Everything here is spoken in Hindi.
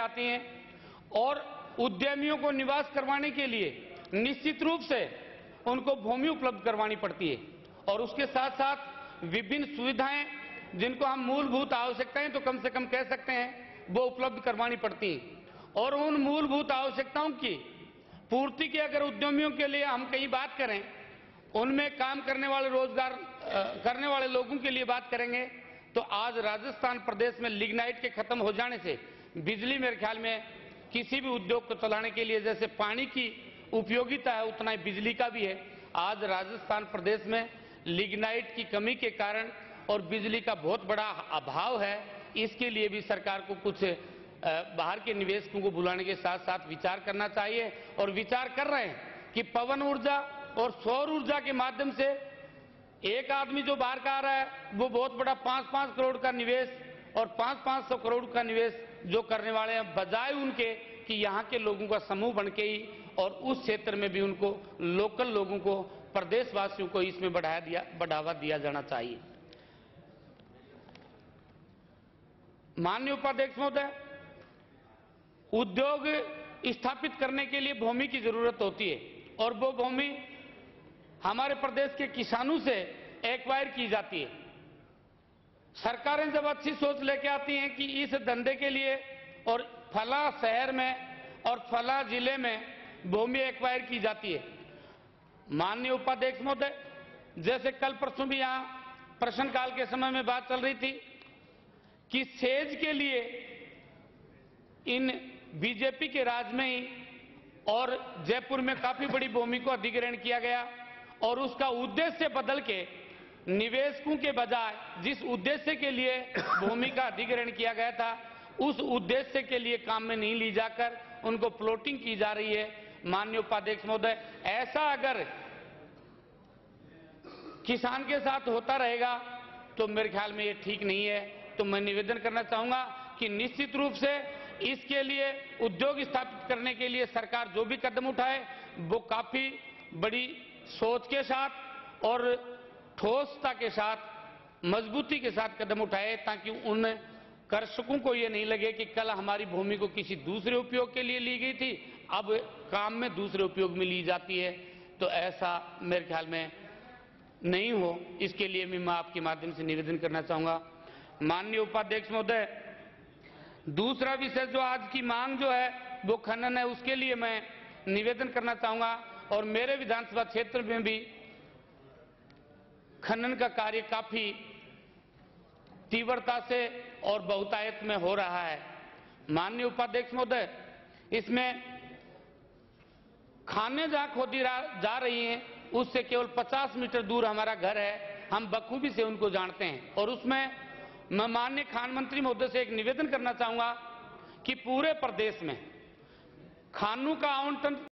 आती हैं और उद्यमियों को निवास करवाने के लिए निश्चित रूप से उनको भूमि उपलब्ध करवानी पड़ती है और उसके साथ साथ विभिन्न सुविधाएं जिनको हम मूलभूत आवश्यकताएं तो कम से कम कह सकते हैं वो उपलब्ध करवानी पड़ती हैं। और उन मूलभूत आवश्यकताओं की पूर्ति की अगर उद्यमियों के लिए हम कहीं बात करें, उनमें काम करने वाले रोजगार करने वाले लोगों के लिए बात करेंगे तो आज राजस्थान प्रदेश में लिग्नाइट के खत्म हो जाने से बिजली मेरे ख्याल में किसी भी उद्योग को चलाने के लिए जैसे पानी की उपयोगिता है उतना ही बिजली का भी है। आज राजस्थान प्रदेश में लिग्नाइट की कमी के कारण और बिजली का बहुत बड़ा अभाव है। इसके लिए भी सरकार को कुछ बाहर के निवेशकों को बुलाने के साथ साथ विचार करना चाहिए और विचार कर रहे हैं कि पवन ऊर्जा और सौर ऊर्जा के माध्यम से एक आदमी जो बाहर का आ रहा है वो बहुत बड़ा 5-5 करोड़ का निवेश और 500-500 करोड़ का निवेश जो करने वाले हैं, बजाय उनके कि यहाँ के लोगों का समूह बन के ही और उस क्षेत्र में भी उनको लोकल लोगों को प्रदेशवासियों को इसमें बढ़ावा दिया जाना चाहिए। माननीय उपाध्यक्ष महोदय, उद्योग स्थापित करने के लिए भूमि की जरूरत होती है और वो भूमि हमारे प्रदेश के किसानों से एक्वायर की जाती है। सरकारें जब अच्छी सोच लेके आती हैं कि इस धंधे के लिए और फला शहर में और फला जिले में भूमि एक्वायर की जाती है। माननीय उपाध्यक्ष महोदय, जैसे कल परसों भी यहां प्रश्नकाल के समय में बात चल रही थी कि सेज के लिए इन बीजेपी के राज में ही और जयपुर में काफी बड़ी भूमि को अधिग्रहण किया गया और उसका उद्देश्य बदल के निवेशकों के बजाय जिस उद्देश्य के लिए भूमि का अधिग्रहण किया गया था उस उद्देश्य के लिए काम में नहीं ली जाकर उनको प्लॉटिंग की जा रही है। माननीय उपाध्यक्ष महोदय, ऐसा अगर किसान के साथ होता रहेगा तो मेरे ख्याल में ये ठीक नहीं है। तो मैं निवेदन करना चाहूंगा कि निश्चित रूप से इसके लिए उद्योग स्थापित करने के लिए सरकार जो भी कदम उठाए वो काफी बड़ी सोच के साथ और ठोसता के साथ मजबूती के साथ कदम उठाए ताकि उन कृषकों को ये नहीं लगे कि कल हमारी भूमि को किसी दूसरे उपयोग के लिए ली गई थी, अब काम में दूसरे उपयोग में ली जाती है। तो ऐसा मेरे ख्याल में नहीं हो, इसके लिए भी मैं आपके माध्यम से निवेदन करना चाहूंगा। माननीय उपाध्यक्ष महोदय, दूसरा विषय जो आज की मांग जो है वो खनन है, उसके लिए मैं निवेदन करना चाहूंगा और मेरे विधानसभा क्षेत्र में भी खनन का कार्य काफी तीव्रता से और बहुतायत में हो रहा है। माननीय उपाध्यक्ष महोदय, इसमें खाने जहां खोदी जा रही हैं उससे केवल 50 मीटर दूर हमारा घर है, हम बखूबी से उनको जानते हैं और उसमें मैं माननीय खान मंत्री महोदय से एक निवेदन करना चाहूंगा कि पूरे प्रदेश में खानों का आवंटन